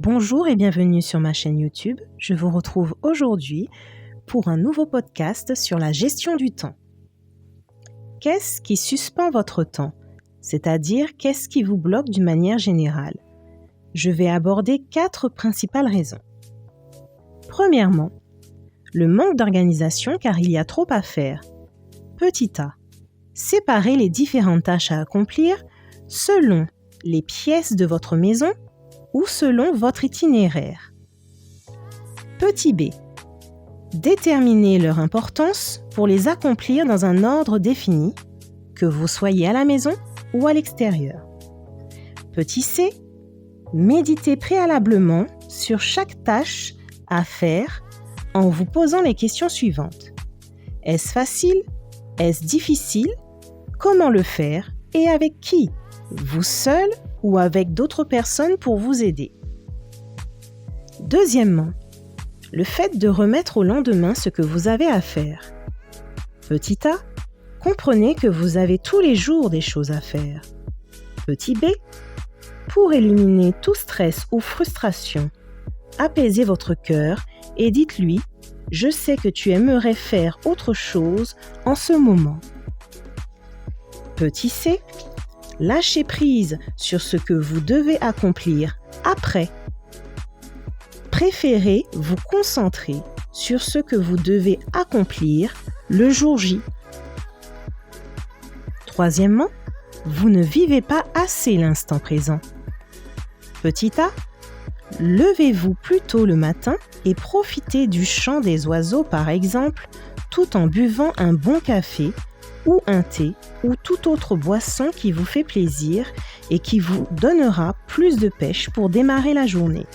Bonjour et bienvenue sur ma chaîne YouTube. Je vous retrouve aujourd'hui pour un nouveau podcast sur la gestion du temps. Qu'est-ce qui suspend votre temps? C'est-à-dire, qu'est-ce qui vous bloque d'une manière générale? Je vais aborder 4 principales raisons. Premièrement, le manque d'organisation car il y a trop à faire. Petit a. Séparez les différentes tâches à accomplir selon les pièces de votre maison ou selon votre itinéraire. Petit b. Déterminez leur importance pour les accomplir dans un ordre défini, que vous soyez à la maison ou à l'extérieur. Petit c. Méditez préalablement sur chaque tâche à faire en vous posant les questions suivantes. Est-ce facile? Est-ce difficile? Comment le faire? Et avec qui? Vous seul ou avec d'autres personnes pour vous aider. Deuxièmement, le fait de remettre au lendemain ce que vous avez à faire. Petit a, comprenez que vous avez tous les jours des choses à faire. Petit b, pour éliminer tout stress ou frustration, apaisez votre cœur et dites-lui « Je sais que tu aimerais faire autre chose en ce moment ». Petit c, lâchez prise sur ce que vous devez accomplir après. Préférez vous concentrer sur ce que vous devez accomplir le jour J. Troisièmement, vous ne vivez pas assez l'instant présent. Petit a, levez-vous plus tôt le matin et profitez du chant des oiseaux par exemple, tout en buvant un bon café ou un thé ou toute autre boisson qui vous fait plaisir et qui vous donnera plus de pêche pour démarrer la journée.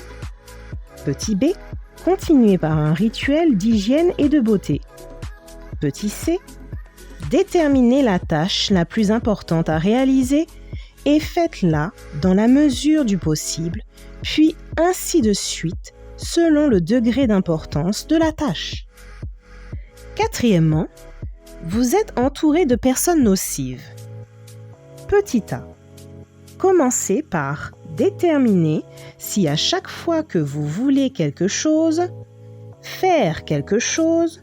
Petit b, continuez par un rituel d'hygiène et de beauté. Petit c, déterminez la tâche la plus importante à réaliser et faites-la dans la mesure du possible, puis ainsi de suite selon le degré d'importance de la tâche. Quatrièmement, vous êtes entouré de personnes nocives. Petit a. Commencez par déterminer si à chaque fois que vous voulez quelque chose, faire quelque chose,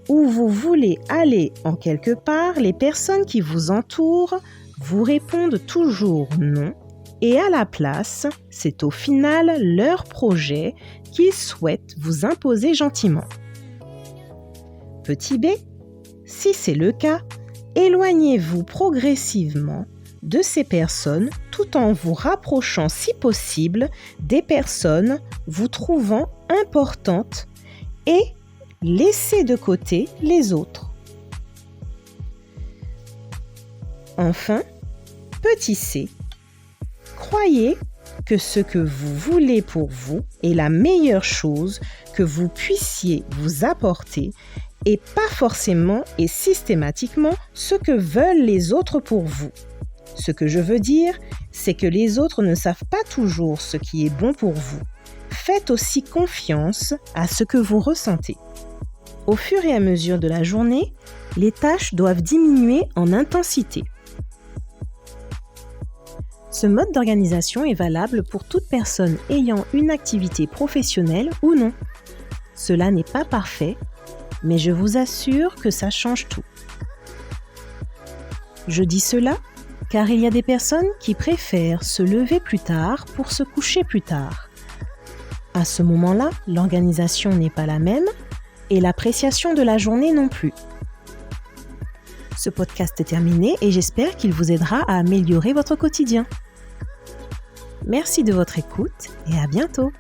ou vous voulez aller en quelque part, les personnes qui vous entourent vous répondent toujours non, et à la place, c'est au final leur projet qu'ils souhaitent vous imposer gentiment. Petit b. Si c'est le cas, éloignez-vous progressivement de ces personnes tout en vous rapprochant si possible des personnes vous trouvant importantes et laissez de côté les autres. Enfin, petit c, croyez que ce que vous voulez pour vous est la meilleure chose que vous puissiez vous apporter et pas forcément et systématiquement ce que veulent les autres pour vous. Ce que je veux dire, c'est que les autres ne savent pas toujours ce qui est bon pour vous. Faites aussi confiance à ce que vous ressentez. Au fur et à mesure de la journée, les tâches doivent diminuer en intensité. Ce mode d'organisation est valable pour toute personne ayant une activité professionnelle ou non. Cela n'est pas parfait, mais je vous assure que ça change tout. Je dis cela car il y a des personnes qui préfèrent se lever plus tard pour se coucher plus tard. À ce moment-là, l'organisation n'est pas la même et l'appréciation de la journée non plus. Ce podcast est terminé et j'espère qu'il vous aidera à améliorer votre quotidien. Merci de votre écoute et à bientôt.